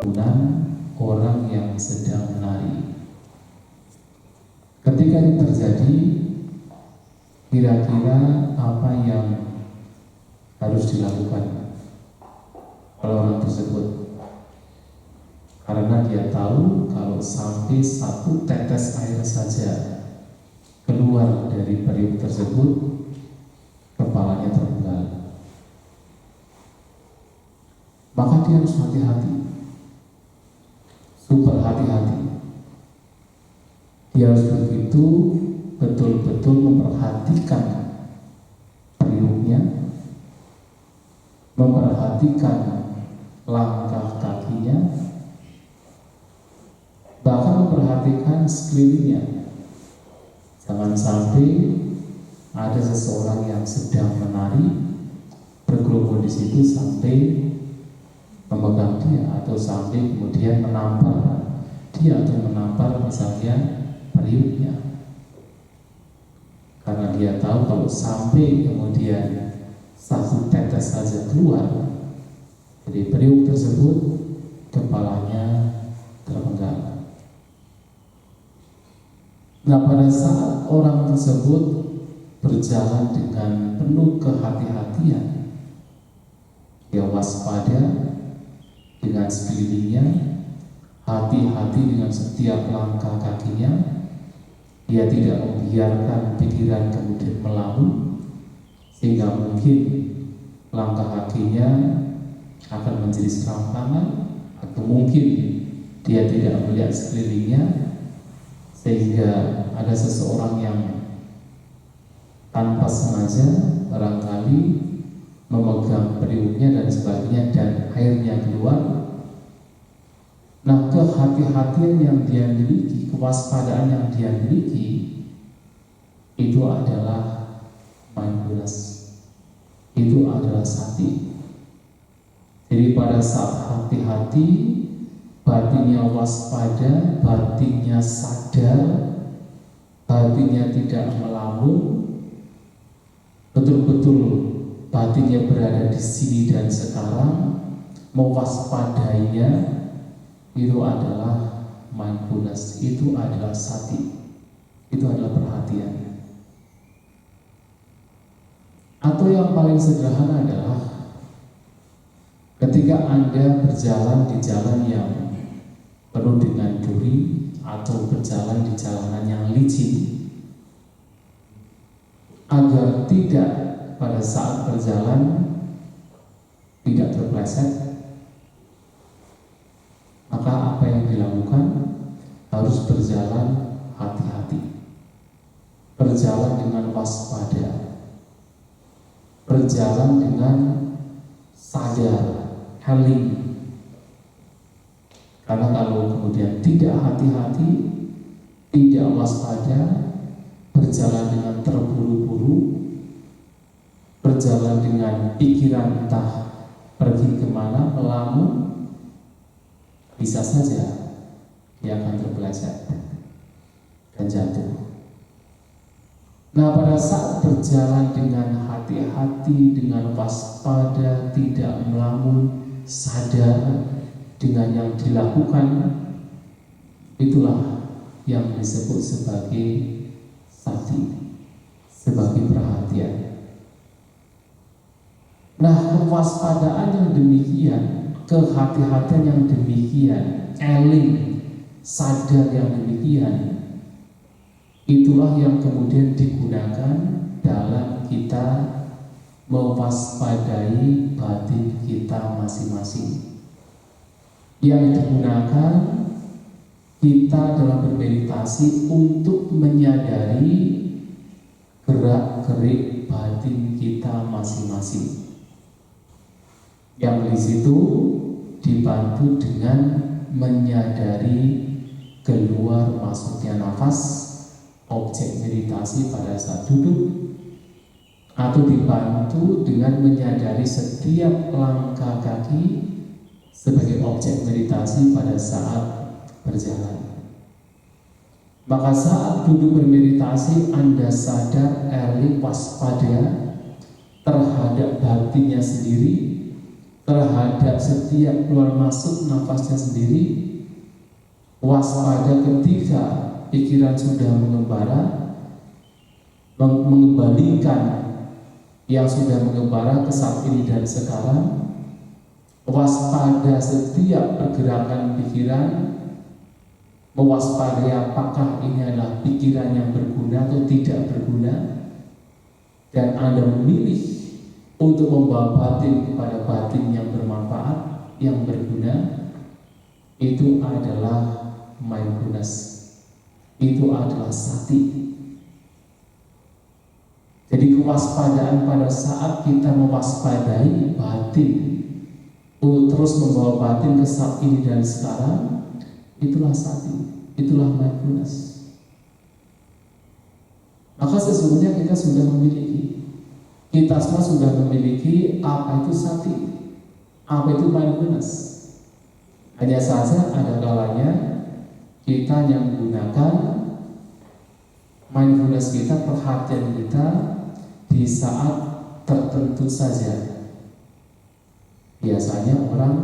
kerumunan orang yang sedang menari. Ketika ini terjadi, kira-kira apa yang harus dilakukan oleh orang tersebut? Karena dia tahu kalau sampai satu tetes air saja keluar dari periuk tersebut, kepalanya terbelah. Maka dia harus hati-hati, super hati-hati. Dia harus begitu betul-betul memperhatikan periuknya, memperhatikan langkah kakinya, bahkan memperhatikan sekelilingnya. Jangan sampai ada seseorang yang sedang menari berkerumun di situ sampai memegang dia, atau sampai kemudian menampar dia atau menampar misalnya periuknya. Karena dia tahu kalau sampai kemudian satu tetes saja keluar dari periuk tersebut, kepalanya terpenggal. Nah, pada saat orang tersebut berjalan dengan penuh kehati-hatian, dia waspada dengan sekelilingnya, hati-hati dengan setiap langkah kakinya. Dia tidak membiarkan pikiran kemudian melamun, sehingga mungkin langkah kakinya akan menjadi serampangan, atau mungkin dia tidak melihat sekelilingnya, sehingga ada seseorang yang tanpa sengaja barangkali memegang periuknya dan sebagainya, dan airnya keluar. Nah, kehati-hatian yang dia miliki, kewaspadaan yang dia miliki, itu adalah mindfulness, itu adalah sati. Jadi pada saat hati-hati, batinnya waspada, batinnya sadar, batinnya tidak melamun, betul-betul batinnya berada di sini dan sekarang, mewaspadainya, itu adalah mindfulness, itu adalah sati, itu adalah perhatian. Atau yang paling sederhana adalah ketika Anda berjalan di jalan yang penuh dengan duri, atau berjalan di jalanan yang licin, agar tidak pada saat berjalan tidak terpleset, maka apa yang dilakukan? Harus berjalan hati-hati, berjalan dengan waspada, berjalan dengan sadar, healing. Karena kalau kemudian tidak hati-hati, tidak waspada, berjalan dengan terburu-buru, berjalan dengan pikiran entah pergi kemana, melamun, bisa saja dia akan terpeleset dan jatuh. Nah, pada saat berjalan dengan hati-hati, dengan waspada, tidak melamun, sadar dengan yang dilakukan, itulah yang disebut sebagai sati, sebagai perhatian. Nah, kewaspadaan yang demikian, kehati-hatian yang demikian, eling, sadar yang demikian, itulah yang kemudian digunakan dalam kita mewaspadai batin kita masing-masing. Yang digunakan kita dalam bermeditasi untuk menyadari gerak-gerik batin kita masing-masing. Yang di situ dibantu dengan menyadari keluar masuknya nafas, objek meditasi pada saat duduk, atau dibantu dengan menyadari setiap langkah kaki sebagai objek meditasi pada saat berjalan. Maka saat duduk bermeditasi, Anda sadar, early, waspada terhadap batinnya sendiri, terhadap setiap keluar masuk nafasnya sendiri, waspada ketika pikiran sudah mengembara, mengembalikan yang sudah mengembara ke saat ini dan sekarang, waspada setiap pergerakan pikiran, mewaspadai apakah ini adalah pikiran yang berguna atau tidak berguna, dan Anda memilih untuk membawa batin kepada batin yang bermanfaat, yang berguna. Itu adalah mindfulness, itu adalah sati. Jadi kewaspadaan pada saat kita mewaspadai batin untuk terus membawa batin ke saat ini dan sekarang, itulah sati, itulah mindfulness. Maka sesungguhnya kita sudah memiliki, kita semua sudah memiliki apa itu sati, apa itu mindfulness. Hanya saja ada kalanya kita yang menggunakan mindfulness kita, perhatian kita di saat tertentu saja. Biasanya orang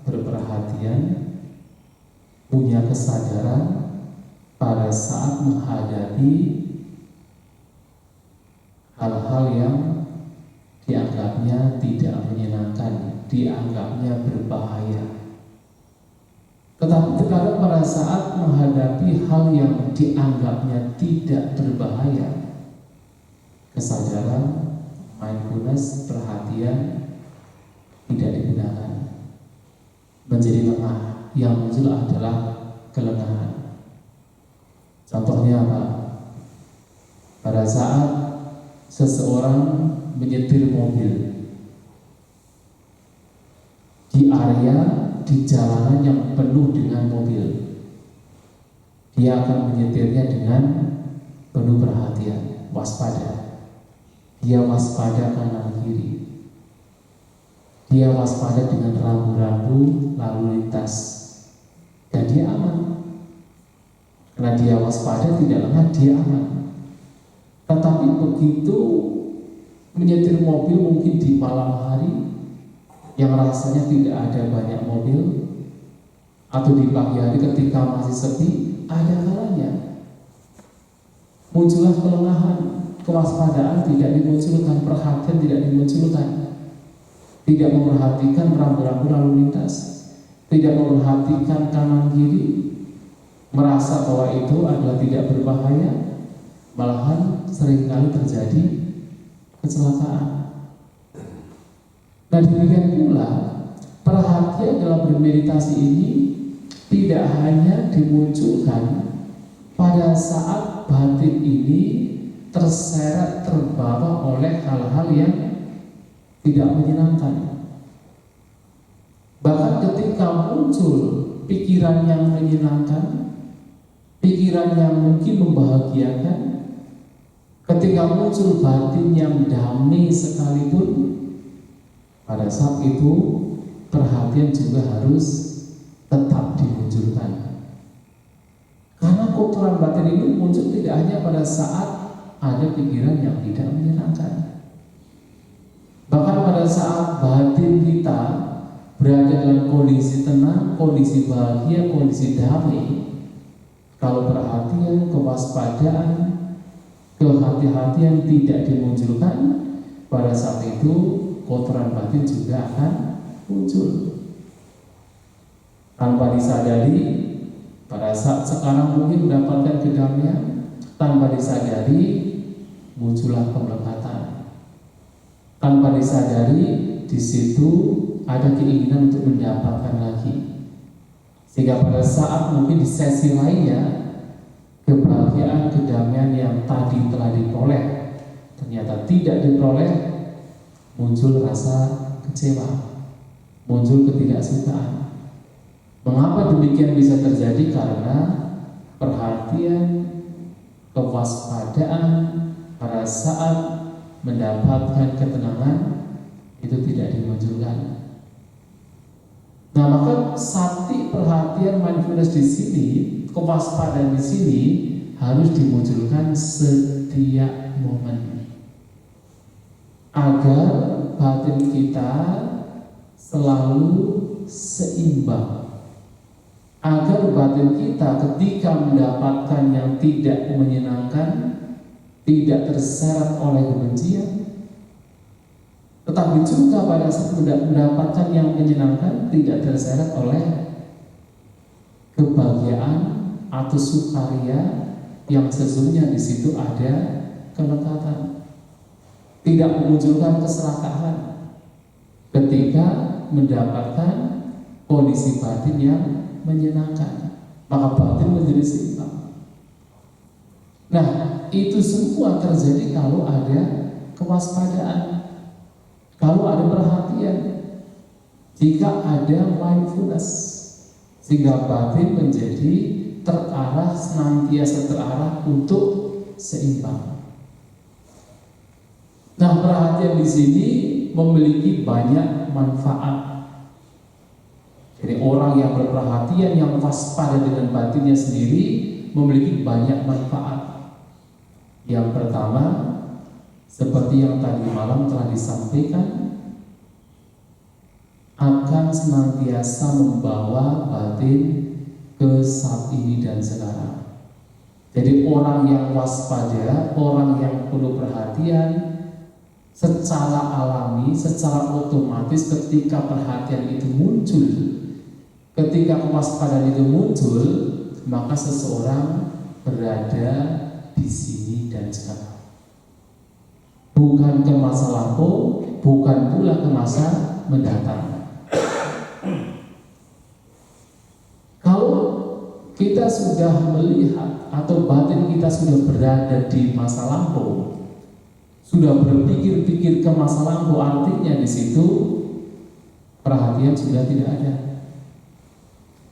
berperhatian, punya kesadaran pada saat menghadapi hal-hal yang dianggapnya tidak menyenangkan, dianggapnya berbahaya. Tetapi terkadang pada saat menghadapi hal yang dianggapnya tidak berbahaya, kesadaran, mindfulness, perhatian tidak digunakan, menjadi lengah. Yang muncul adalah kelengahan. Contohnya apa? Pada saat seseorang menyetir mobil di area, di jalanan yang penuh dengan mobil, dia akan menyetirnya dengan penuh perhatian, waspada. Dia waspada kanan kiri, dia waspada dengan rambu-rambu lalu lintas, dan dia aman. Karena dia waspada, tidak lengah, dia aman. Tetapi begitu menyetir mobil mungkin di malam hari yang rasanya tidak ada banyak mobil, atau di pagi hari ketika masih sepi, ada kalanya muncullah kelengahan, kewaspadaan tidak dimunculkan, perhatian tidak dimunculkan, tidak memperhatikan rambu-rambu lalu lintas, tidak memperhatikan kanan kiri, merasa bahwa itu adalah tidak berbahaya, malahan seringkali terjadi kecelakaan. Nah, demikian pula perhatian dalam bermeditasi ini tidak hanya dimunculkan pada saat batin ini terseret, terbawa oleh hal-hal yang tidak menyenangkan. Bahkan ketika muncul pikiran yang menyenangkan, pikiran yang mungkin membahagiakan, ketika muncul batin yang damai sekalipun, pada saat itu perhatian juga harus tetap dimunculkan. Karena kotoran batin ini muncul tidak hanya pada saat ada pikiran yang tidak menyenangkan, bahkan pada saat batin kita berada dalam kondisi tenang, kondisi bahagia, kondisi damai, kalau perhatian, kewaspadaan, kehati-hatian tidak dimunculkan, pada saat itu kotoran batin juga akan muncul. Tanpa disadari, pada saat sekarang mungkin mendapatkan kedamaian, tanpa disadari muncullah kemelekatan. Tanpa disadari, di situ ada keinginan untuk mendapatkan lagi. Sehingga pada saat mungkin di sesi lainnya, kebahagiaan, kedamaian yang tadi telah diperoleh ternyata tidak diperoleh, muncul rasa kecewa, muncul ketidaksukaan. Mengapa demikian bisa terjadi? Karena perhatian, kewaspadaan pada saat mendapatkan ketenangan itu tidak dimunculkan. Nah, maka sati, perhatian, mindfulness di sini, kewaspadaan di sini harus dimunculkan setiap momen, agar batin kita selalu seimbang, agar batin kita ketika mendapatkan yang tidak menyenangkan tidak terseret oleh kebencian, tetapi juga pada saat mendapatkan yang menyenangkan tidak terseret oleh kebahagiaan atau sukaria yang sesungguhnya di situ ada kelekatan, tidak memunculkan keserakahan ketika mendapatkan kondisi batin yang menyenangkan, maka batin menjadi seimbang. Nah, itu semua terjadi kalau ada kewaspadaan, kalau ada perhatian, jika ada mindfulness, sehingga batin menjadi terarah, senantiasa terarah untuk seimbang. Nah, perhatian di sini memiliki banyak manfaat. Jadi orang yang berperhatian, yang waspada dengan batinnya sendiri memiliki banyak manfaat. Yang pertama, seperti yang tadi malam telah disampaikan, akan senantiasa membawa batin ke saat ini dan sekarang. Jadi orang yang waspada, orang yang penuh perhatian, secara alami, secara otomatis ketika perhatian itu muncul, ketika kewaspadaan itu muncul, maka seseorang berada di sini dan sekarang. Bukan ke masa lampau, bukan pula ke masa mendatang. Kalau kita sudah melihat atau batin kita sudah berada di masa lampau, sudah berpikir-pikir ke masa lampau, artinya di situ perhatian sudah tidak ada.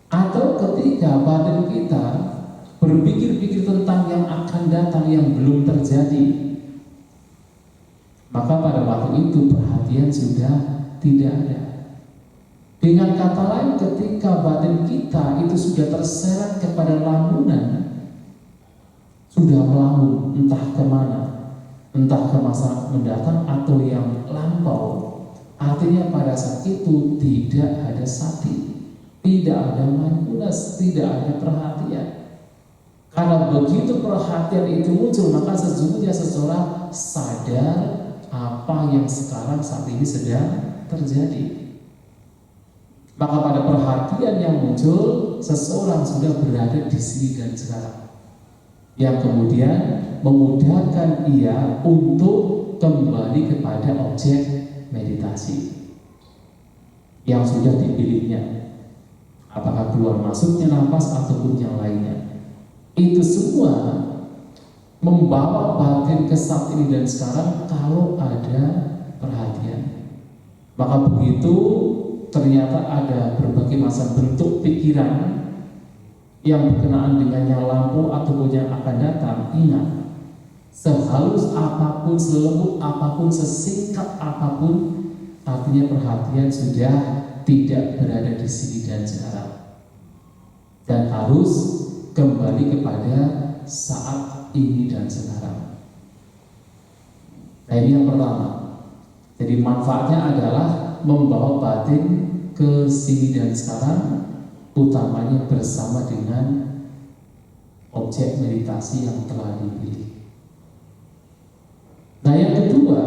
Atau ketika batin kita berpikir-pikir tentang yang akan datang yang belum terjadi, maka pada waktu itu perhatian sudah tidak ada. Dengan kata lain, ketika batin kita itu sudah terseret kepada lamunan, sudah melamun entah kemana, entah ke masa mendatang atau yang lampau, artinya pada saat itu tidak ada sati, tidak ada mindfulness, tidak ada perhatian. Karena begitu perhatian itu muncul, maka sesungguhnya seseorang sadar apa yang sekarang saat ini sedang terjadi. Maka pada perhatian yang muncul, seseorang sudah berada di sini dan sekarang, yang kemudian memudahkan ia untuk kembali kepada objek meditasi yang sudah dipilihnya, apakah keluar masuknya nafas ataupun yang lainnya. Itu semua membawa batin ke saat ini dan sekarang kalau ada perhatian. Maka begitu ternyata ada berbagai macam bentuk pikiran yang berkenaan dengan yang lampau ataupun yang akan datang, ingat, sehalus apapun, selembut apapun, sesingkat apapun, artinya perhatian sudah tidak berada di sini dan sekarang, dan harus kembali kepada saat ini dan sekarang. Nah, ini yang pertama. Jadi manfaatnya adalah membawa batin ke sini dan sekarang, utamanya bersama dengan objek meditasi yang telah dipilih. Nah, yang kedua,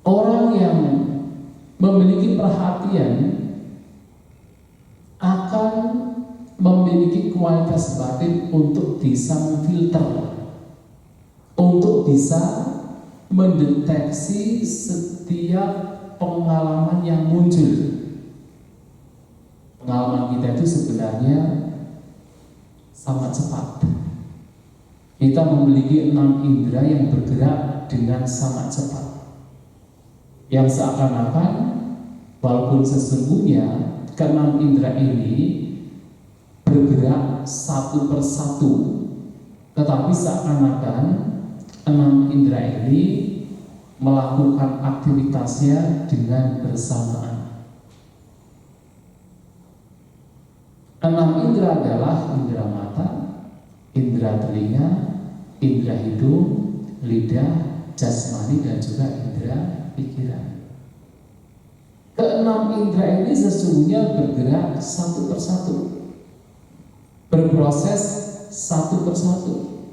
orang yang memiliki perhatian akan memiliki kualitas batin untuk bisa memfilter, untuk bisa mendeteksi setiap pengalaman yang muncul. Pengalaman kita itu sebenarnya sangat cepat. Kita memiliki 6 indera yang bergerak dengan sangat cepat, yang seakan-akan walaupun sesungguhnya ke-6 indera ini bergerak satu persatu, tetapi seakan-akan 6 indera ini melakukan aktivitasnya dengan bersamaan. 6 indera adalah indera mata, indera telinga, indera hidung, lidah, jasmani, dan juga indera pikiran. Keenam indera ini sesungguhnya bergerak satu persatu, berproses satu persatu.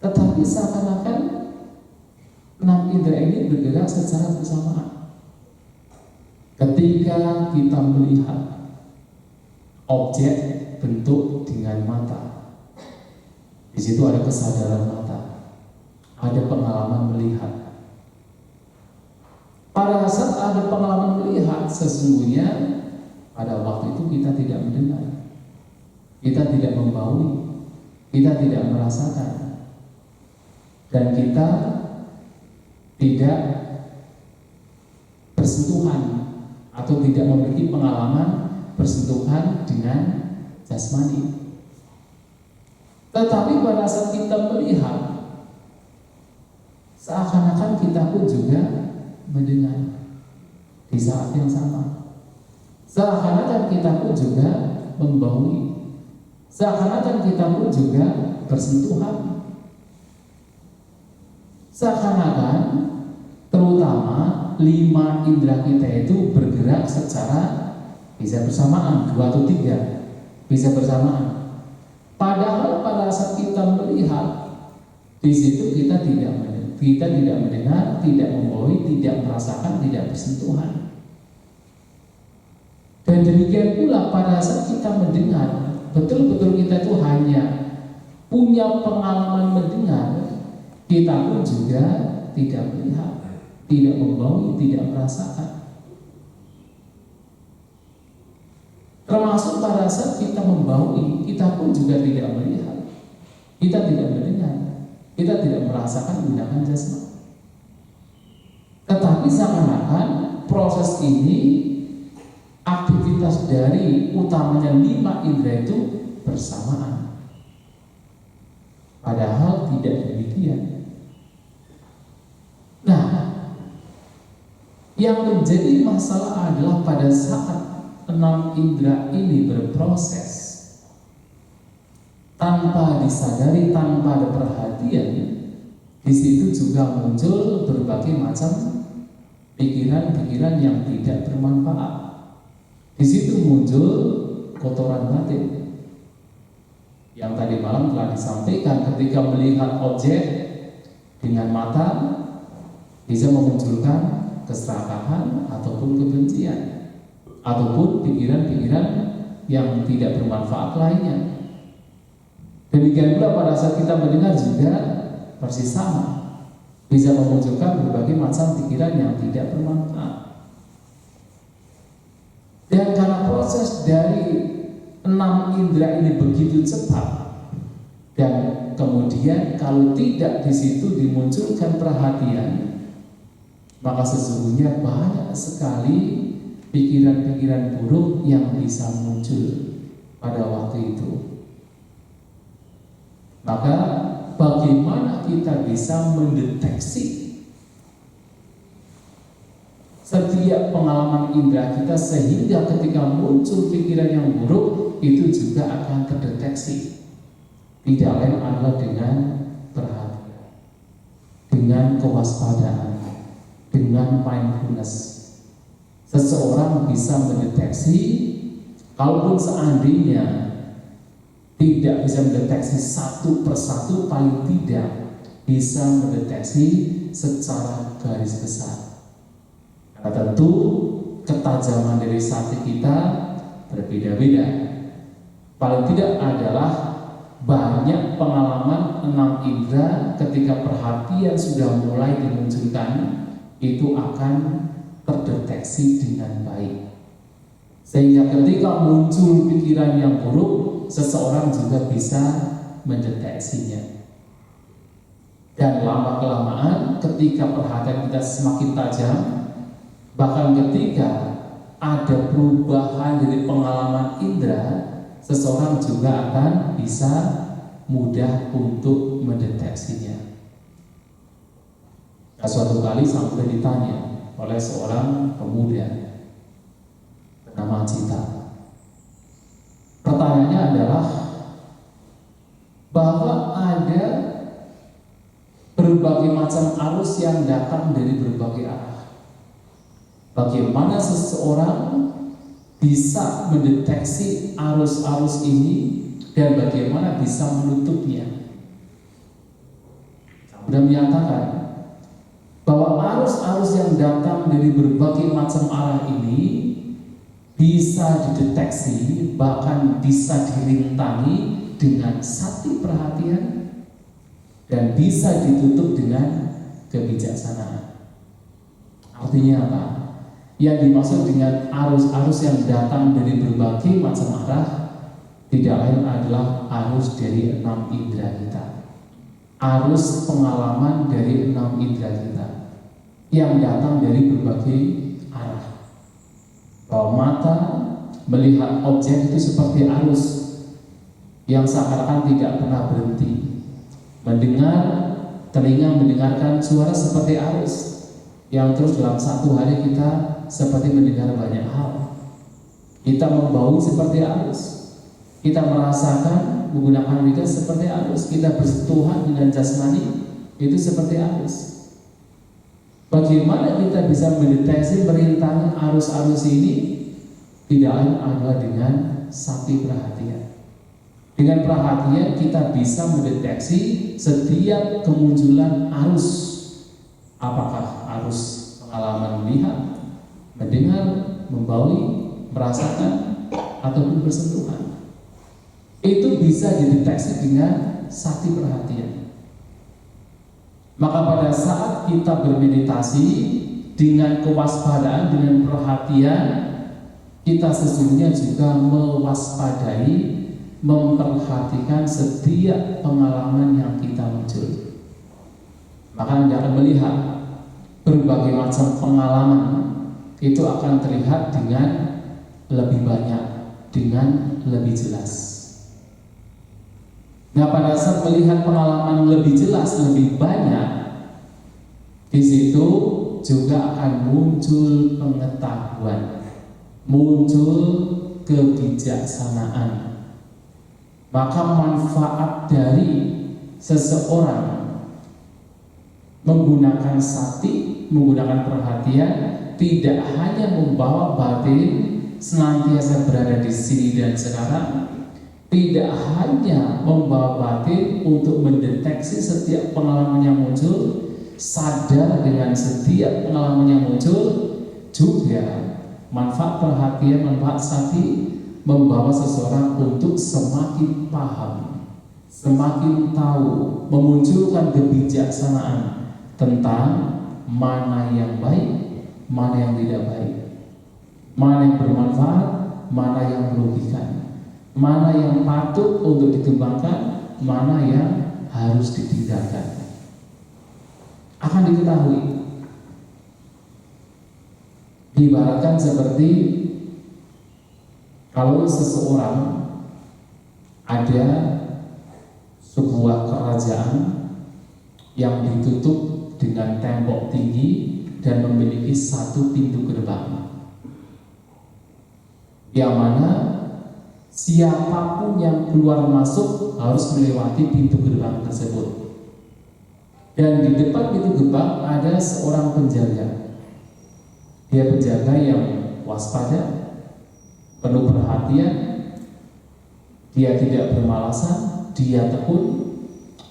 Tetapi seakan-akan enam indera ini bergerak secara bersamaan. Ketika kita melihat objek bentuk dengan mata, di situ ada kesadaran mata, ada pengalaman melihat. Pada saat ada pengalaman melihat, sesungguhnya pada waktu itu kita tidak mendengar, kita tidak membaui, kita tidak merasakan, dan kita tidak bersentuhan atau tidak memiliki pengalaman bersentuhan dengan jasmani. Tetapi pada saat kita melihat, seakan-akan kita pun juga mendengar di saat yang sama. Seakan-akan kita pun juga membaui, seakan-akan kita pun juga bersentuhan. Seakan-akan terutama 5 indera kita itu bergerak secara bisa bersamaan, 2 atau 3 bisa bersamaan. Padahal pada saat kita melihat, di situ kita tidak mendengar, tidak membaui, tidak merasakan, tidak bersentuhan. Dan demikian pula pada saat kita mendengar, betul-betul kita itu hanya punya pengalaman mendengar, kita pun juga tidak melihat, tidak membaui, tidak merasakan. Termasuk pada saat kita membaui, kita pun juga tidak melihat, kita tidak mendengar, kita tidak merasakan menggunakan jasmani. Tetapi seakan-akan proses ini, aktivitas dari utamanya 5 indera itu bersamaan. Padahal tidak demikian. Nah, yang menjadi masalah adalah pada saat 6 indera ini berproses tanpa disadari, tanpa ada perhatian, di situ juga muncul berbagai macam pikiran-pikiran yang tidak bermanfaat. Di situ muncul kotoran batin. Yang tadi malam telah disampaikan, ketika melihat objek dengan mata bisa memunculkan keserakahan ataupun kebencian, ataupun pikiran-pikiran yang tidak bermanfaat lainnya. Demikian pula pada saat kita mendengar juga persis sama, bisa memunculkan berbagai macam pikiran yang tidak bermanfaat. Dan karena proses dari 6 indera ini begitu cepat, dan kemudian kalau tidak di situ dimunculkan perhatian, maka sesungguhnya banyak sekali pikiran-pikiran buruk yang bisa muncul pada waktu itu. Maka bagaimana kita bisa mendeteksi setiap pengalaman indera kita sehingga ketika muncul pikiran yang buruk itu juga akan terdeteksi? Tidak lain adalah dengan perhatian, dengan kewaspadaan, dengan mindfulness. Seseorang bisa mendeteksi, kalaupun seandainya tidak bisa mendeteksi satu persatu, paling tidak bisa mendeteksi secara garis besar. Karena tentu ketajaman dari sati kita berbeda-beda. Paling tidak adalah banyak pengalaman 6 indera ketika perhatian sudah mulai dimunculkan, itu akan terdeteksi dengan baik. Sehingga ketika muncul pikiran yang buruk, seseorang juga bisa mendeteksinya. Dan lama-kelamaan ketika perhatian kita semakin tajam, bahkan ketika ada perubahan dari pengalaman indera, seseorang juga akan bisa mudah untuk mendeteksinya. Nah, suatu kali sampai ditanya oleh seorang pemuda bernama Cita. Pertanyaannya adalah bahwa ada berbagai macam arus yang datang dari berbagai arah. Bagaimana seseorang bisa mendeteksi arus-arus ini dan bagaimana bisa menutupnya. Sudah menyatakan bahwa arus-arus yang datang dari berbagai macam arah ini bisa dideteksi, bahkan bisa dirintangi dengan sati perhatian dan bisa ditutup dengan kebijaksanaan. Artinya apa? Yang dimaksud dengan arus-arus yang datang dari berbagai macam arah tidak lain adalah arus dari 6 indera kita. Arus pengalaman dari 6 indera kita yang datang dari berbagai arah. Bahwa mata melihat objek itu seperti arus yang seakan-akan tidak pernah berhenti. Mendengar, telinga mendengarkan suara seperti arus yang terus dalam satu hari kita seperti mendengar banyak hal. Kita membau seperti arus, kita merasakan menggunakan lidah seperti arus, kita bersentuhan dengan jasmani itu seperti arus. Bagaimana kita bisa mendeteksi merintangi arus-arus ini? Tidak lain adalah dengan sati perhatian. Dengan perhatian kita bisa mendeteksi setiap kemunculan arus. Apakah arus pengalaman melihat, mendengar, membaui, merasakan, ataupun bersentuhan. Itu bisa dideteksi dengan sati perhatian. Maka pada saat kita bermeditasi dengan kewaspadaan, dengan perhatian, kita sesungguhnya juga mewaspadai, memperhatikan setiap pengalaman yang kita muncul. Maka Anda akan melihat berbagai macam pengalaman itu akan terlihat dengan lebih banyak, dengan lebih jelas. Nah, pada saat melihat pengalaman lebih jelas, lebih banyak, di situ juga akan muncul pengetahuan, muncul kebijaksanaan. Maka manfaat dari seseorang menggunakan sati, menggunakan perhatian, tidak hanya membawa batin senantiasa berada di sini dan sekarang, tidak hanya membawa batin untuk mendeteksi setiap pengalaman yang muncul, sadar dengan setiap pengalaman yang muncul, juga manfaat perhatian, manfaat sati membawa seseorang untuk semakin paham, semakin tahu, memunculkan kebijaksanaan tentang mana yang baik, mana yang tidak baik, mana yang bermanfaat, mana yang merugikan, mana yang patut untuk dikembangkan, mana yang harus ditinggalkan. Akan diketahui. Diibaratkan seperti kalau seseorang ada sebuah kerajaan yang ditutup dengan tembok tinggi dan memiliki satu pintu gerbang, yang mana siapapun yang keluar masuk harus melewati pintu gerbang tersebut. Dan di depan pintu gerbang ada seorang penjaga. Dia penjaga yang waspada, penuh perhatian, dia tidak bermalasan, dia tekun,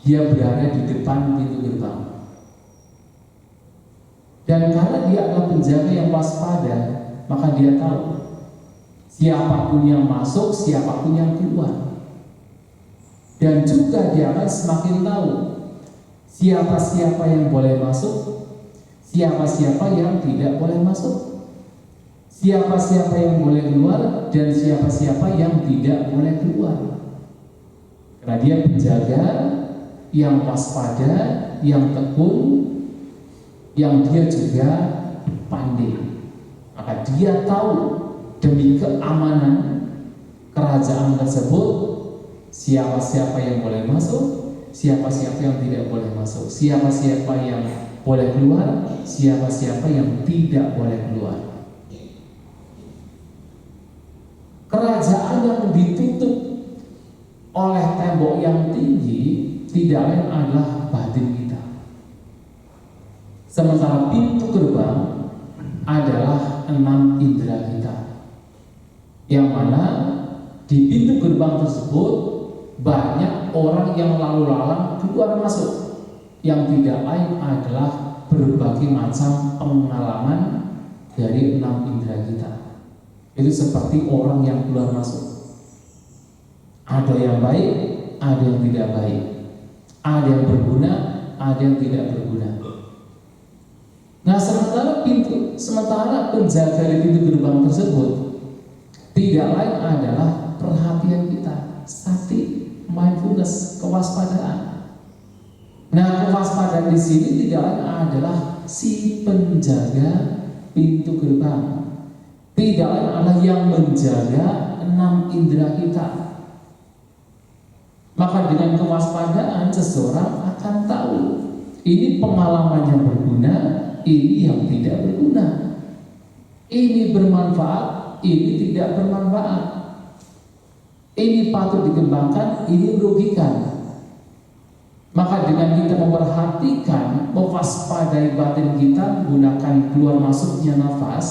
dia berada di depan pintu gerbang. Dan karena dia adalah penjaga yang waspada, maka dia tahu siapapun yang masuk, siapapun yang keluar. Dan juga dia akan semakin tahu siapa-siapa yang boleh masuk, siapa-siapa yang tidak boleh masuk, siapa-siapa yang boleh keluar, dan siapa-siapa yang tidak boleh keluar. Karena dia penjaga yang waspada, yang tekun, yang dia juga pandai. Maka dia tahu demi keamanan kerajaan tersebut, siapa-siapa yang boleh masuk, siapa-siapa yang tidak boleh masuk, siapa-siapa yang boleh keluar, siapa-siapa yang tidak boleh keluar. Kerajaan yang ditutup oleh tembok yang tinggi tidak lain adalah batin kita. Sementara pintu gerbang adalah 6 indera kita, yang mana di pintu gerbang tersebut banyak orang yang lalu lalang keluar masuk, yang tidak lain adalah berbagai macam pengalaman dari 6 indera kita. Itu seperti orang yang keluar masuk. Ada yang baik, ada yang tidak baik. Ada yang berguna, ada yang tidak berguna. Nah, sementara penjaga di pintu gerbang tersebut tidak lain adalah perhatian kita, sakti, mindfulness, kewaspadaan. Nah, kewaspadaan di sini tidak lain adalah si penjaga pintu gerbang. Tidak lain adalah yang menjaga 6 indera kita. Maka dengan kewaspadaan seseorang akan tahu ini pengalaman yang berguna, ini yang tidak berguna. Ini bermanfaat, ini tidak bermanfaat. Ini patut dikembangkan, ini merugikan. Maka dengan kita memperhatikan, mewaspadai batin kita menggunakan keluar masuknya nafas,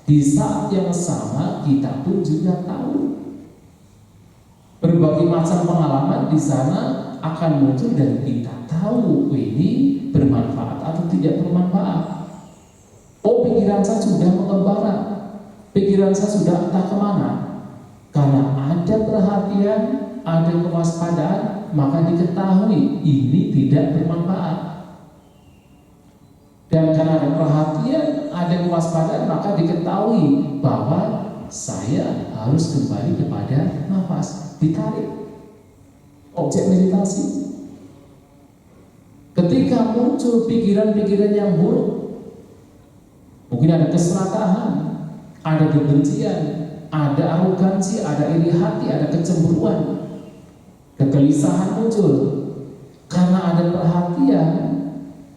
di saat yang sama kita pun juga tahu berbagai macam pengalaman di sana akan muncul dan kita tahu ini bermanfaat atau tidak bermanfaat. Oh, pikiran saya sudah mengembara, pikiran saya sudah entah kemana. Karena ada perhatian, ada kewaspadaan, maka diketahui ini tidak bermanfaat. Dan karena ada perhatian, ada kewaspadaan, maka diketahui bahwa saya harus kembali kepada nafas, ditarik objek meditasi. Ketika muncul pikiran-pikiran yang buruk, mungkin ada keserakahan, ada kebencian, ada arogansi, ada iri hati, ada kecemburuan, kegelisahan muncul. Karena ada perhatian,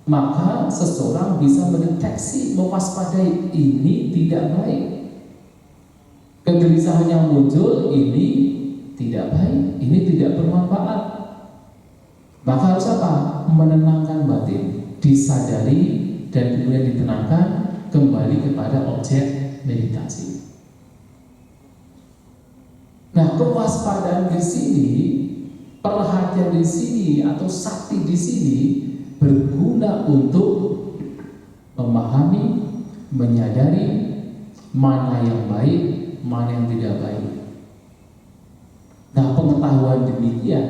maka seseorang bisa mendeteksi, mewaspadai ini tidak baik. Kegelisahan yang muncul ini tidak baik, ini tidak bermanfaat. Maka harus apa? Menenangkan batin, disadari dan kemudian ditenangkan kembali kepada objek meditasi. Nah, kewaspadaan di sini, perhatian di sini atau sakti di sini berguna untuk memahami, menyadari mana yang baik, mana yang tidak baik. Nah, pengetahuan demikian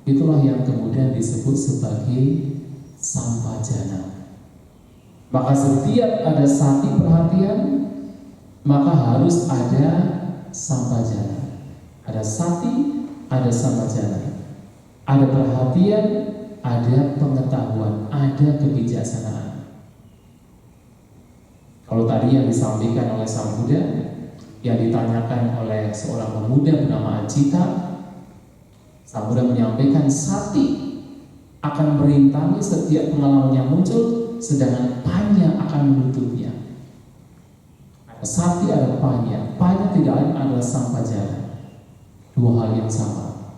itulah yang kemudian disebut sebagai sampajana. Maka setiap ada sati perhatian, maka harus ada sampajana. Ada sati, ada sampajana. Ada perhatian, ada pengetahuan, ada kebijaksanaan. Kalau tadi yang disampaikan oleh Sang Buddha, yang ditanyakan oleh seorang pemuda bernama Ajita, Sang Buddha menyampaikan sati akan merintangi setiap pengalaman yang muncul, sedangkan panya akan menutupnya. Ada sati, ada panya. Panya tidak lain adalah sampajana. Dua hal yang sama.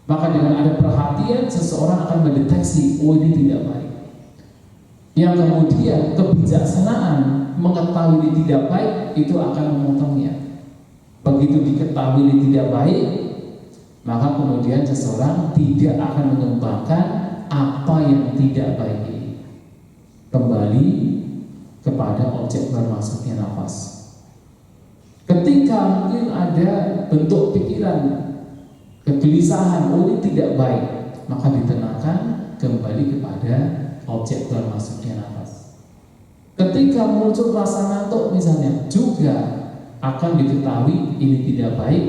Maka dengan ada perhatian, seseorang akan mendeteksi, oh ini tidak baik. Yang kemudian kebijaksanaan mengetahui ini tidak baik, itu akan memotongnya. Begitu diketahui ini tidak baik, maka kemudian seseorang tidak akan mengembangkan apa yang tidak baik ini. Kembali kepada objek bermasuknya nafas. Ketika mungkin ada bentuk pikiran kegelisahan, oh ini tidak baik, maka ditenangkan kembali kepada objek bermasuknya nafas. Ketika muncul rasa ngantuk misalnya, juga akan diketahui ini tidak baik,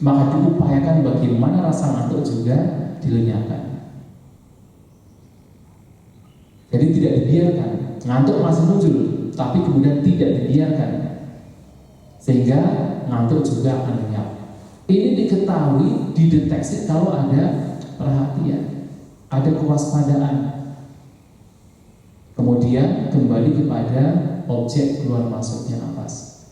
maka diupayakan bagaimana rasa ngantuk juga dilenyapkan. Jadi tidak dibiarkan, ngantuk masih muncul, tapi kemudian tidak dibiarkan, sehingga ngantuk juga akan lenyap. Ini diketahui, dideteksi kalau ada perhatian, ada kewaspadaan. Kemudian kembali kepada objek keluar masuknya nafas.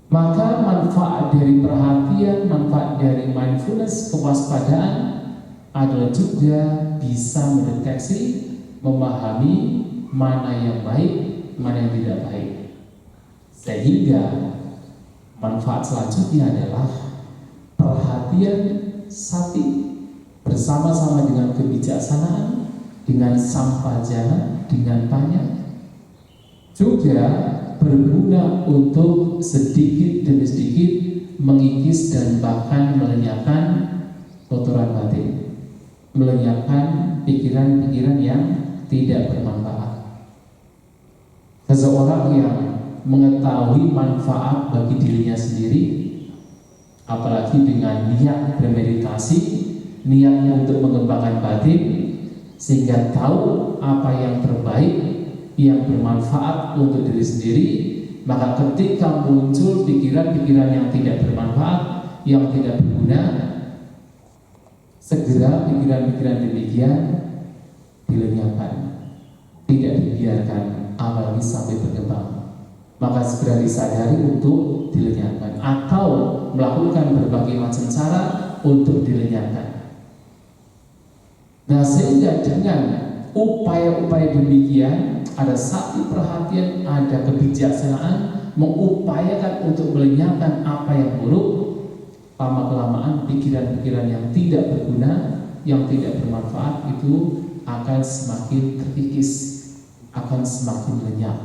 Maka manfaat dari perhatian, manfaat dari mindfulness, kewaspadaan adalah juga bisa mendeteksi, memahami mana yang baik, mana yang tidak baik. Sehingga manfaat selanjutnya adalah perhatian sapi bersama-sama dengan kebijaksanaan, dengan sampajana, dengan banyak, juga berguna untuk sedikit demi sedikit mengikis dan bahkan melenyapkan kotoran batin, melenyapkan pikiran-pikiran yang tidak bermanfaat. Seseorang yang mengetahui manfaat bagi dirinya sendiri, apalagi dengan niat bermeditasi, niat untuk mengembangkan batin, sehingga tahu apa yang terbaik, yang bermanfaat untuk diri sendiri, maka ketika muncul pikiran-pikiran yang tidak bermanfaat, yang tidak berguna, segera pikiran-pikiran demikian dilenyapkan, tidak dibiarkan apalagi sampai berkembang. Maka segera disadari untuk dilenyapkan atau melakukan berbagai macam cara untuk dilenyapkan. Nah, sehingga dengan upaya-upaya demikian, ada satu perhatian, ada kebijaksanaan, mengupayakan untuk melenyapkan apa yang buruk, lama-kelamaan pikiran-pikiran yang tidak berguna, yang tidak bermanfaat itu akan semakin terkikis, akan semakin lenyap.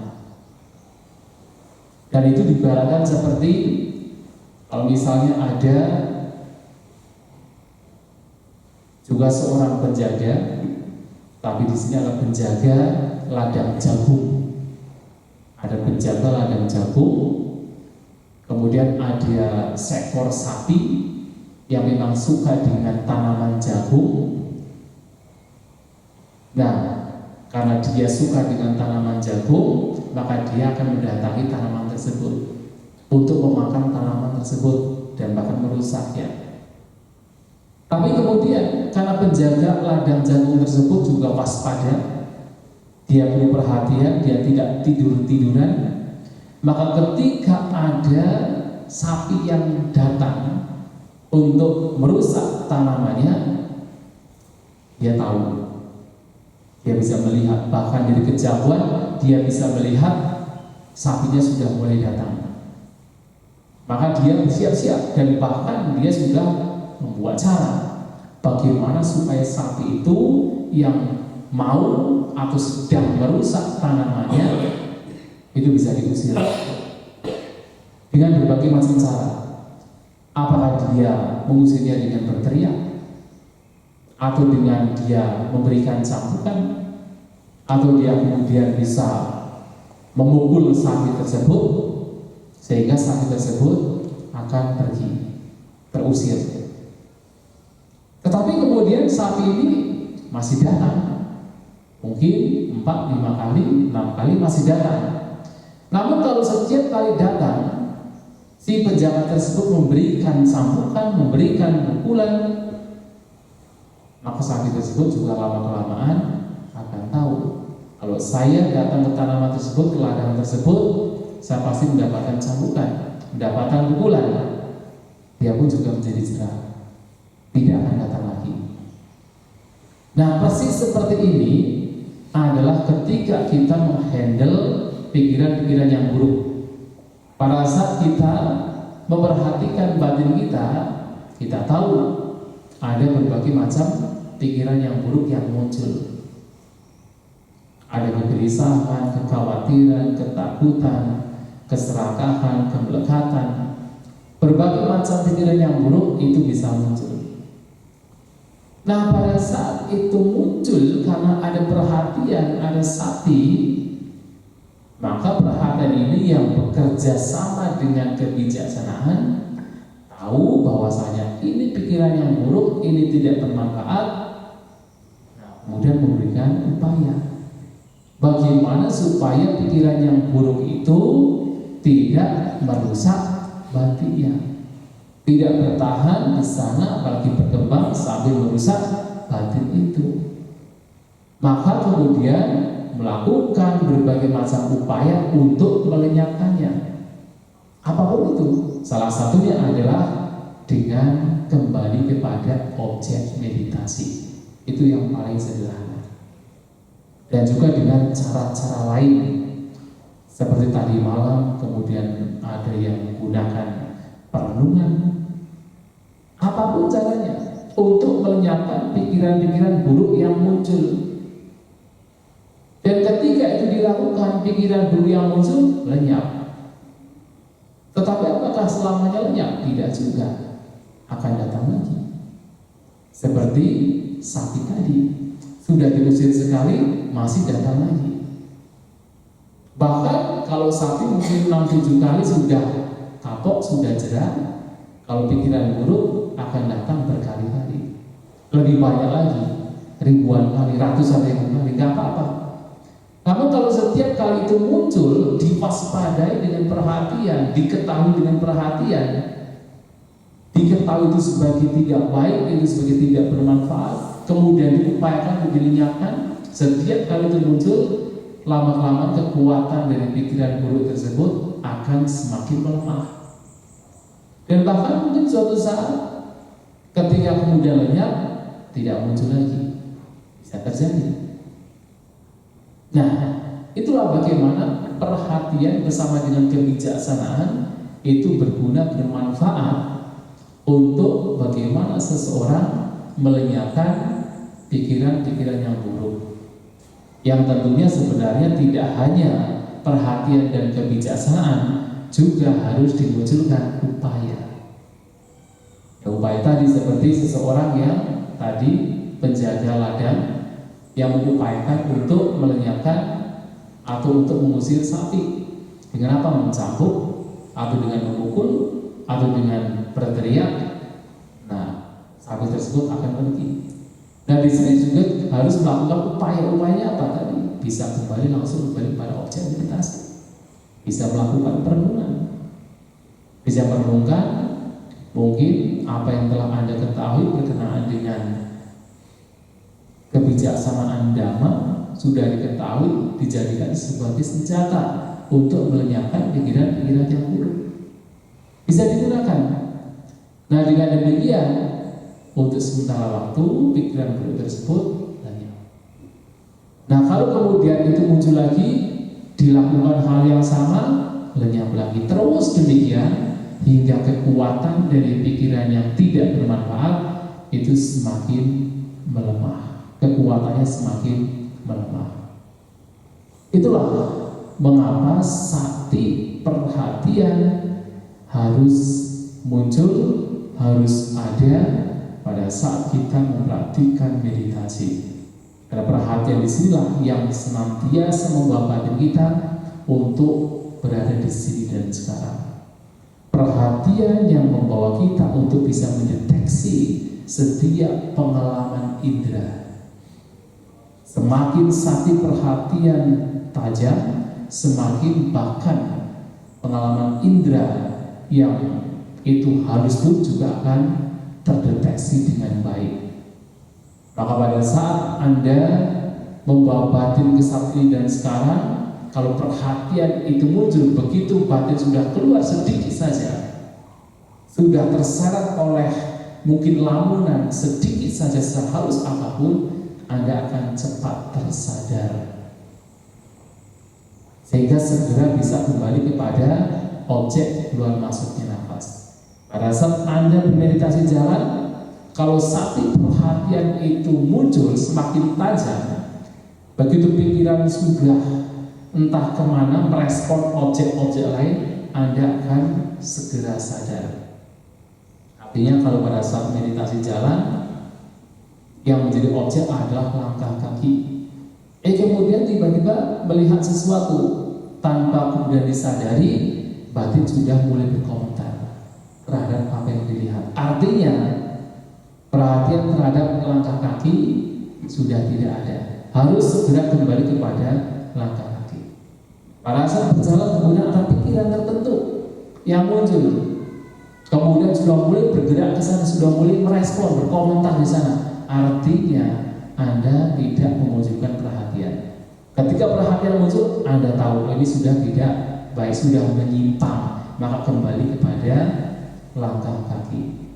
Dan itu dibaratkan seperti kalau misalnya ada juga seorang penjaga, tapi di sini adalah penjaga ladang jagung. Ada penjaga ladang jagung, kemudian ada seekor sapi yang memang suka dengan tanaman jagung. Nah, karena dia suka dengan tanaman jagung, maka dia akan mendatangi tanaman tersebut untuk memakan tanaman tersebut dan bahkan merusaknya. Tapi kemudian karena penjaga ladang jagung tersebut juga waspada, dia perlu perhatian, dia tidak tidur-tiduran, maka ketika ada sapi yang datang untuk merusak tanamannya, dia tahu, dia bisa melihat, bahkan dari kejauhan dia bisa melihat sapinya sudah mulai datang. Maka dia bersiap-siap dan bahkan dia sudah membuat cara bagaimana supaya sapi itu yang mau atau sedang merusak tanamannya itu bisa diusir dengan berbagai macam cara. Apakah dia mengusirnya dengan berteriak, atau dengan dia memberikan cambukan, atau dia kemudian bisa memukul sapi tersebut sehingga sapi tersebut akan pergi, terusir. Tetapi kemudian sapi ini masih datang, mungkin 4, 5 kali, 6 kali masih datang. Namun kalau setiap kali datang, si penjaga tersebut memberikan sambukan, memberikan pukulan, maka sapi tersebut juga lama-kelamaan akan tahu, kalau saya datang ke tanaman tersebut, ke ladang tersebut, saya pasti mendapatkan cambukan, mendapatkan pukulan. Dia pun juga menjadi jerah, tidak akan datang lagi. Nah, persis seperti ini adalah ketika kita menghandle pikiran-pikiran yang buruk. Pada saat kita memperhatikan batin kita, kita tahu ada berbagai macam pikiran yang buruk yang muncul. Ada kegelisahan, kekhawatiran, ketakutan, keserakahan, kemelekatan. Berbagai macam pikiran yang buruk itu bisa muncul. Nah, pada saat itu muncul karena ada perhatian, ada sati, maka perhatian ini yang bekerja sama dengan kebijaksanaan, tahu bahwasanya ini pikiran yang buruk, ini tidak bermanfaat, kemudian memberikan upaya bagaimana supaya pikiran yang buruk itu tidak merusak batinnya, tidak bertahan di sana, apalagi berkembang sambil merusak batin itu. Maka kemudian melakukan berbagai macam upaya untuk melenyapkannya. Apapun itu, salah satunya adalah dengan kembali kepada objek meditasi. Itu yang paling sederhana. Dan juga dengan cara-cara lain seperti tadi malam, kemudian ada yang menggunakan perenungan, apapun caranya untuk melenyapkan pikiran-pikiran buruk yang muncul. Dan ketika itu dilakukan, pikiran buruk yang muncul lenyap. Tetapi apakah selamanya lenyap? Tidak juga, akan datang lagi. Seperti sapi tadi, sudah diusir sekali, masih datang lagi. Bahkan kalau sapi mungkin 6-7 kali sudah kapok, sudah jerah, kalau pikiran buruk akan datang berkali-kali, lebih banyak lagi, ribuan kali, ratusan ribu kali, nggak apa-apa. Namun kalau setiap kali itu muncul, diwaspadai dengan perhatian, diketahui dengan perhatian, diketahui itu sebagai tidak baik, itu sebagai tidak bermanfaat, kemudian diupayakan untuk dilenyapkan, setiap kali itu muncul, lama-kelamaan kekuatan dari pikiran buruk tersebut akan semakin melemah. Dan bahkan mungkin suatu saat ketika kemudian lenyap, tidak muncul lagi, bisa terjadi. Nah, itulah bagaimana perhatian bersama dengan kebijaksanaan itu berguna, bermanfaat untuk bagaimana seseorang melenyapkan pikiran-pikiran yang buruk. Yang tentunya sebenarnya tidak hanya perhatian dan kebijaksanaan, juga harus dimunculkan upaya. Upaya tadi seperti seseorang yang tadi penjaga ladang yang mengupayakan untuk melenyapkan atau untuk mengusir sapi dengan apa? Mencambuk, atau dengan memukul, atau dengan berteriak. Nah, sapi tersebut akan pergi. Nah, di sini juga harus melakukan upaya-upaya apa tadi? Bisa kembali langsung pada objek meditasi, bisa melakukan perenungan, bisa merenungkan mungkin apa yang telah Anda ketahui berkenaan dengan kebijaksanaan Dhamma sudah diketahui, dijadikan sebagai senjata untuk melenyapkan pikiran-pikiran yang buruk. Bisa digunakan. Nah, dengan demikian untuk sementara waktu pikiran buruk tersebut lenyap. Nah, kalau kemudian itu muncul lagi, dilakukan hal yang sama, lenyap lagi. Terus demikian hingga kekuatan dari pikiran yang tidak bermanfaat itu semakin melemah. Kekuatannya semakin melemah. Itulah mengapa sakti perhatian harus muncul, harus ada pada saat kita mempraktikkan meditasi. Karena perhatian disinilah yang senantiasa membawa batin kita untuk berada di sini dan sekarang. Perhatian yang membawa kita untuk bisa mendeteksi setiap pengalaman indera. Semakin sakti perhatian tajam, semakin bahkan pengalaman indera yang itu halus pun juga akan terdeteksi dengan baik. Maka pada saat Anda membawa batin ke sakti dan sekarang, kalau perhatian itu muncul, begitu batin sudah keluar sedikit saja, sudah terseret oleh mungkin lamunan sedikit saja sehalus apapun, Anda akan cepat tersadar sehingga segera bisa kembali kepada objek keluar masuknya nafas. Pada saat Anda bermeditasi jalan, kalau sakti perhatian itu muncul semakin tajam, begitu pikiran sudah entah kemana merespon objek-objek lain, Anda akan segera sadar. Artinya kalau pada saat meditasi jalan, yang menjadi objek adalah langkah kaki. Kemudian tiba-tiba melihat sesuatu tanpa kemudian disadari, batin sudah mulai berkomentar terhadap apa yang dilihat. Artinya perhatian terhadap langkah kaki sudah tidak ada. Harus segera kembali kepada langkah kaki. Pada saat berjalan kemudian ada pikiran tertentu yang muncul. Kemudian sudah mulai bergerak ke sana, sudah mulai merespon, berkomentar di sana. Artinya Anda tidak memunculkan perhatian. Ketika perhatian muncul, Anda tahu ini sudah tidak baik, sudah menyimpang, maka kembali kepada langkah kaki.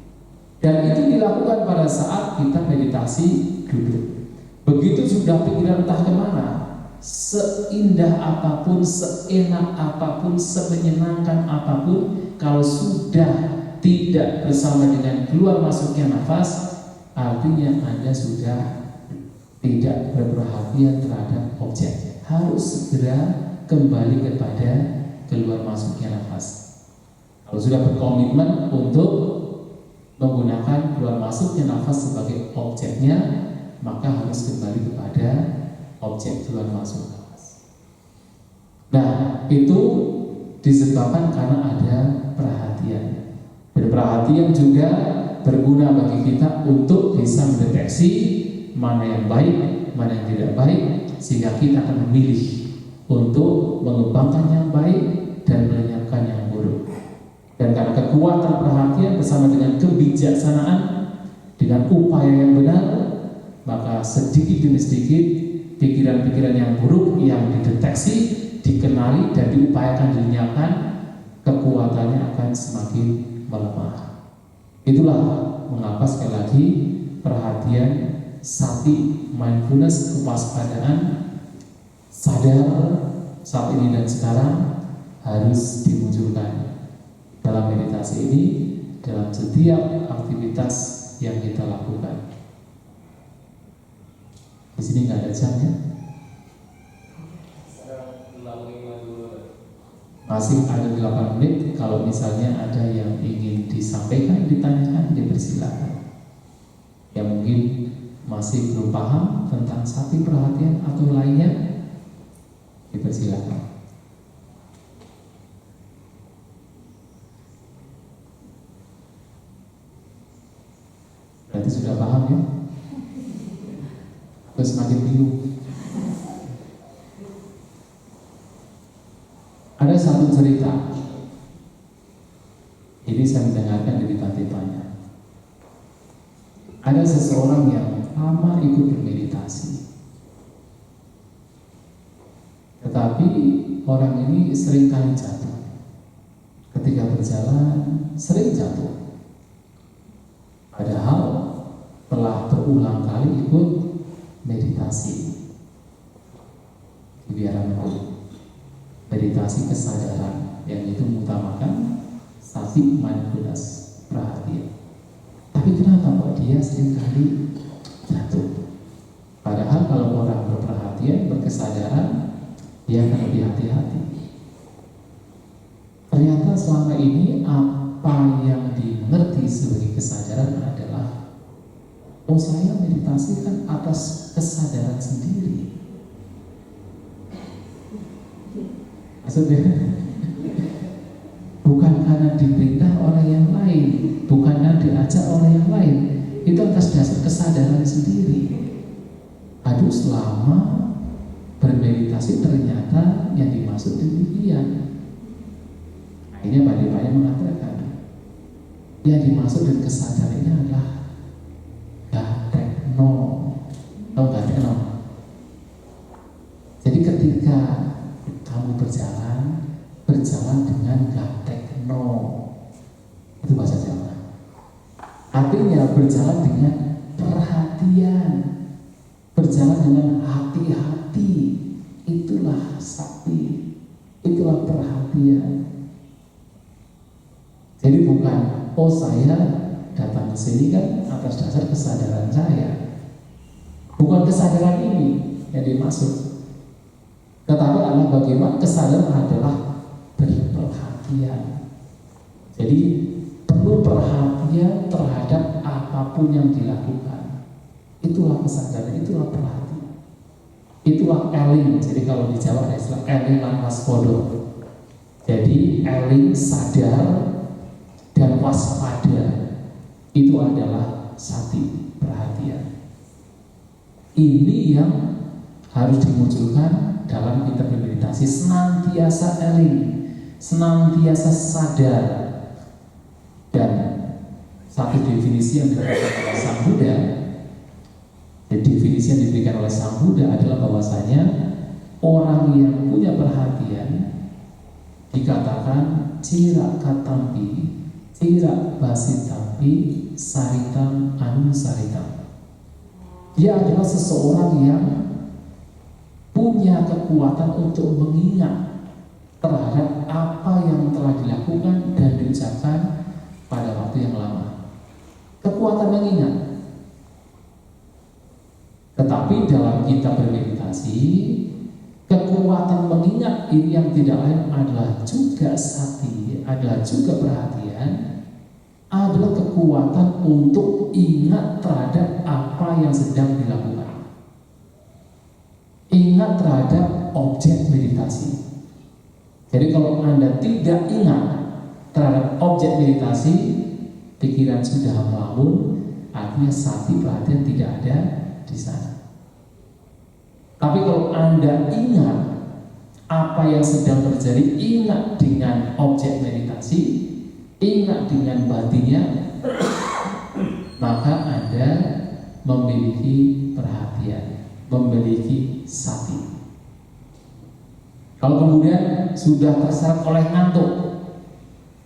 Dan itu dilakukan pada saat kita meditasi duduk. Begitu sudah pikiran entah kemana, seindah apapun, seenak apapun, semenyenangkan apapun, kalau sudah tidak bersama dengan keluar masuknya nafas, artinya Anda sudah tidak berperhatian terhadap objek. Harus segera kembali kepada keluar masuknya nafas. Kalau sudah berkomitmen untuk menggunakan keluar masuknya nafas sebagai objeknya, maka harus kembali kepada objek keluar masuk nafas. Nah, itu disebabkan karena ada perhatian. Dan perhatian juga berguna bagi kita untuk bisa mendeteksi mana yang baik, mana yang tidak baik, sehingga kita akan memilih untuk mengembangkan yang baik dan melenyapkan yang buruk. Dan karena kekuatan perhatian bersama dengan kebijaksanaan, dengan upaya yang benar, maka sedikit demi sedikit pikiran-pikiran yang buruk yang dideteksi, dikenali dan diupayakan dilenyapkan, kekuatannya akan semakin melemah. Itulah mengapa sekali lagi perhatian, sati, mindfulness, kewaspadaan, sadar saat ini dan sekarang harus dimunculkan dalam meditasi ini, dalam setiap aktivitas yang kita lakukan. Di sini nggak ada jamnya. Masih ada 8 menit. Kalau misalnya ada yang ingin disampaikan, ditanyakan, dipersilakan. Yang mungkin masih belum paham tentang sati perhatian atau lainnya, dipersilakan. Berarti sudah paham ya? Terus semakin bingung. Ada satu cerita. Ini saya mendengarkan dari Bante Panya. Ada seseorang yang lama ikut bermeditasi, tetapi orang ini sering kali jatuh. Ketika berjalan sering jatuh. Padahal telah berulang kali ikut meditasi di biara Medul. Meditasi kesadaran yang itu mengutamakan sati, mindfulness, perhatian. Tapi kenapa kok dia seringkali jatuh? Padahal kalau orang berperhatian, berkesadaran, dia akan lebih hati-hati. Ternyata selama ini apa yang dimengerti sebagai kesadaran adalah, oh saya meditasi kan atas kesadaran sendiri. Maksudnya bukan karena diperintah oleh yang lain, bukan karena diajak oleh yang lain, itu atas dasar kesadaran sendiri. Aduh, selama bermeditasi ternyata yang dimaksud demikian. Akhirnya Bante mengatakan yang dimaksud dengan kesadaran ini adalah gatekno. Tahu gatekno? Jadi ketika kamu berjalan dengan gatekno, itu bahasa Jawa. Artinya berjalan dengan perhatian, berjalan dengan hati-hati. Itulah sakti, itulah perhatian. Jadi bukan, oh saya datang ke sini kan atas dasar kesadaran saya. Bukan kesadaran ini yang dimaksud. Tetapi adalah bagaimana kesadaran adalah berperhatian. Jadi perlu perhatian terhadap apapun yang dilakukan. Itulah kesadaran, itulah perhatian. Itulah eling. Jadi kalau di Jawa ada istilah eling lan waspada. Jadi eling, sadar dan waspada, itu adalah sati, perhatian. Ini yang harus dimunculkan dalam kita bermeditasi, senantiasa eling, senantiasa sadar. Dan satu definisi yang diberikan oleh Sang Buddha, definisi yang diberikan oleh Sang Buddha adalah bahwasanya orang yang punya perhatian dikatakan cira katampi, cira basitampi, saritam anu saritam. Dia adalah seseorang yang punya kekuatan untuk mengingat terhadap apa yang telah dilakukan dan diucapkan pada waktu yang lama. Kekuatan mengingat. Tetapi dalam kita bermeditasi, kekuatan mengingat ini yang tidak lain adalah juga sati, adalah juga perhatian, adalah kekuatan untuk ingat terhadap apa yang sedang dilakukan. Ingat terhadap objek meditasi. Jadi kalau Anda tidak ingat terhadap objek meditasi, pikiran sudah melamun, artinya sati perhatian tidak ada di sana. Tapi kalau Anda ingat apa yang sedang terjadi, ingat dengan objek meditasi, ingat dengan batinnya, maka Anda memiliki perhatian, memiliki sati. Kalau kemudian sudah terseret oleh ngantuk,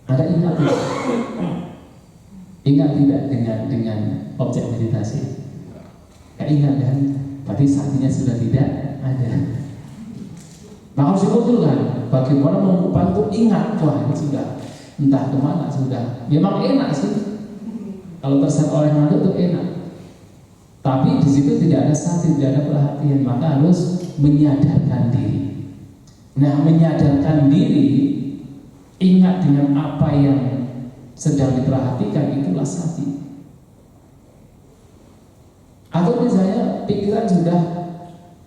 Anda ingat tidak? Ingat tidak dengan objek meditasi? Gak ingat kan? Berarti satinya sudah tidak ada. Maka harus dimunculkan bagaimana mengupayakan untuk ingat. Wah, ini sudah entah kemana sudah. Memang enak sih. Kalau terseret oleh ngantuk itu enak. Tapi di situ tidak ada sati, tidak ada perhatian. Maka harus menyadarkan diri. Nah, menyadarkan diri, ingat dengan apa yang sedang diperhatikan, itulah sati. Atau misalnya pikiran sudah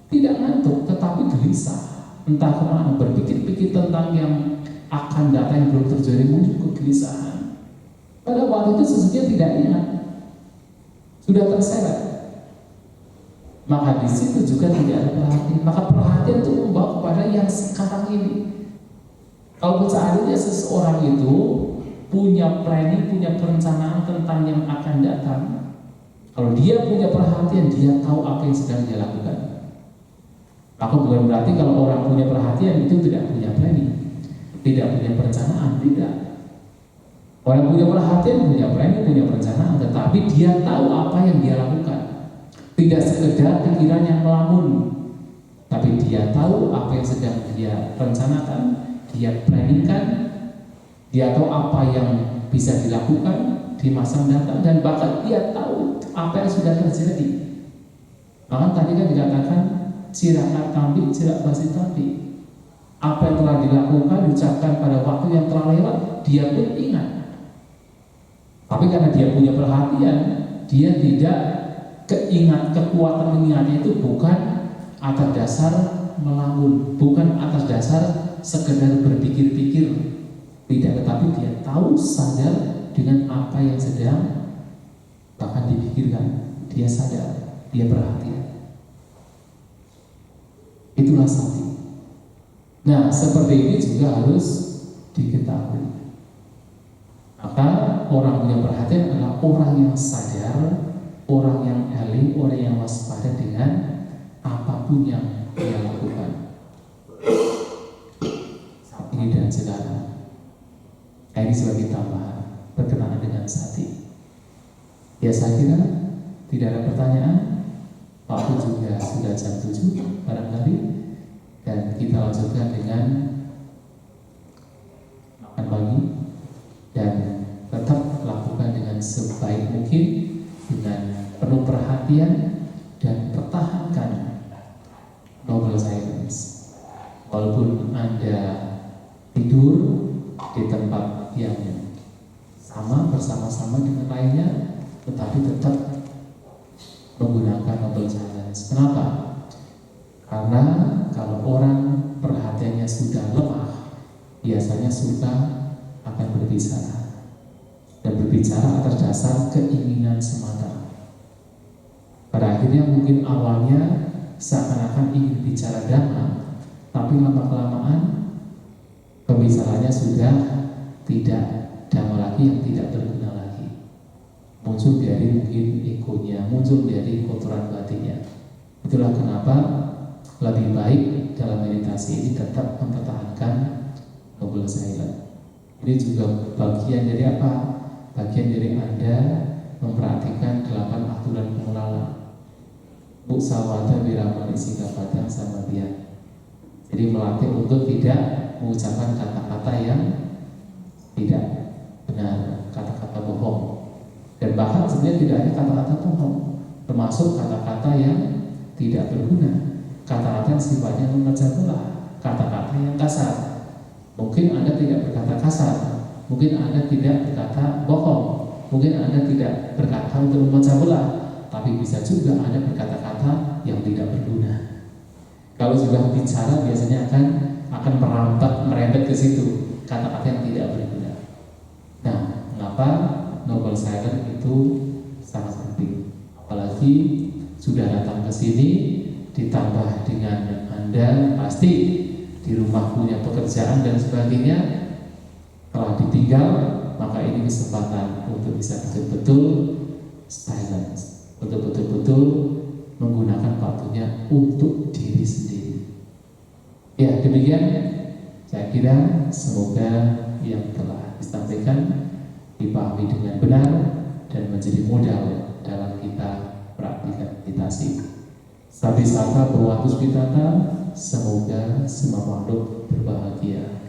tidak ngantuk tetapi gelisah, entah kemana, berpikir-pikir tentang yang akan datang yang belum terjadi, muncul kegelisahan. Pada waktu itu sesungguhnya tidak ingat, sudah terseret. Maka di situ juga tidak ada perhatian. Maka perhatian itu membawa kepada yang sekarang ini. Kalau seandainya seseorang itu punya planning, punya perencanaan tentang yang akan datang, kalau dia punya perhatian, dia tahu apa yang sedang dia lakukan. Maka bukan berarti kalau orang punya perhatian itu tidak punya planning, tidak punya perencanaan, tidak. Orang punya perhatian, punya planning, punya perencanaan, tetapi dia tahu apa yang dia lakukan. Tidak sekedar pikiran yang melamun, tapi dia tahu apa yang sedang dia rencanakan, dia planningkan, dia tahu apa yang bisa dilakukan di masa mendatang, dan bahkan dia tahu apa yang sudah terjadi. Maka tadi kan dikatakan sirakat tambi, sirak basi tambi. Apa yang telah dilakukan, diucapkan pada waktu yang telah lewat, dia pun ingat. Tapi karena dia punya perhatian, dia tidak keingat, kekuatan mengingatnya itu bukan atas dasar melamun, bukan atas dasar sekedar berpikir-pikir, tidak, tetapi dia tahu, sadar dengan apa yang sedang bahkan dipikirkan, dia sadar, dia perhatian. Itulah sati. Nah, seperti ini juga harus diketahui. Maka orang punya perhatian adalah orang yang sadar, orang yang alim, orang yang waspada dengan apapun yang dia lakukan saat ini dan sekarang. Ini sebagai tambahan berkenaan dengan sati. Ya, saya kira tidak ada pertanyaan. Waktu juga sudah jam 7 barangkali, dan kita lanjutkan dengan makan pagi, dan tetap lakukan dengan sebaik mungkin dengan penuh perhatian, dan pertahankan noble silence. Walaupun Anda tidur di tempat yang sama bersama-sama dengan lainnya, tetapi tetap menggunakan noble silence. Kenapa? Karena kalau orang perhatiannya sudah lemah, biasanya suka akan berbicara, dan berbicara atas dasar keinginan semata. Pada akhirnya mungkin awalnya seakan-akan ingin bicara dhamma, tapi lama-kelamaan pembicaranya sudah tidak dhamma lagi, yang tidak berguna lagi. Muncul dari mungkin egonya, muncul dari kotoran batinnya. Itulah kenapa lebih baik dalam meditasi ini tetap mempertahankan noble silence. Ini juga bagian dari apa? Bagian dari Anda memperhatikan 8 aturan pengenalan. Muksawada, wiramani, sikapata, samadhiya. Jadi melatih untuk tidak mengucapkan kata-kata yang tidak benar, kata-kata bohong. Dan bahkan sebenarnya tidak hanya kata-kata bohong, termasuk kata-kata yang tidak berguna, kata-kata yang sifatnya memecah belah, kata-kata yang kasar. Mungkin Anda tidak berkata kasar, mungkin Anda tidak berkata bohong, mungkin Anda tidak berkata untuk memecah belah, tapi bisa juga Anda berkata-kata yang tidak berguna. Kalau sudah bicara biasanya akan merembet ke situ, kata-kata yang tidak berguna. Nah, mengapa noble silence itu sangat penting? Apalagi sudah datang ke sini, ditambah dengan Anda pasti di rumah punya pekerjaan dan sebagainya, telah ditinggal, maka ini kesempatan untuk bisa betul-betul silence, untuk betul-betul menggunakan waktunya untuk diri sendiri. Ya, demikian saya kira, semoga yang telah disampaikan dipahami dengan benar dan menjadi modal dalam kita praktikkan meditasi. Sabi sapa berwaktu pitata, semoga semua makhluk berbahagia.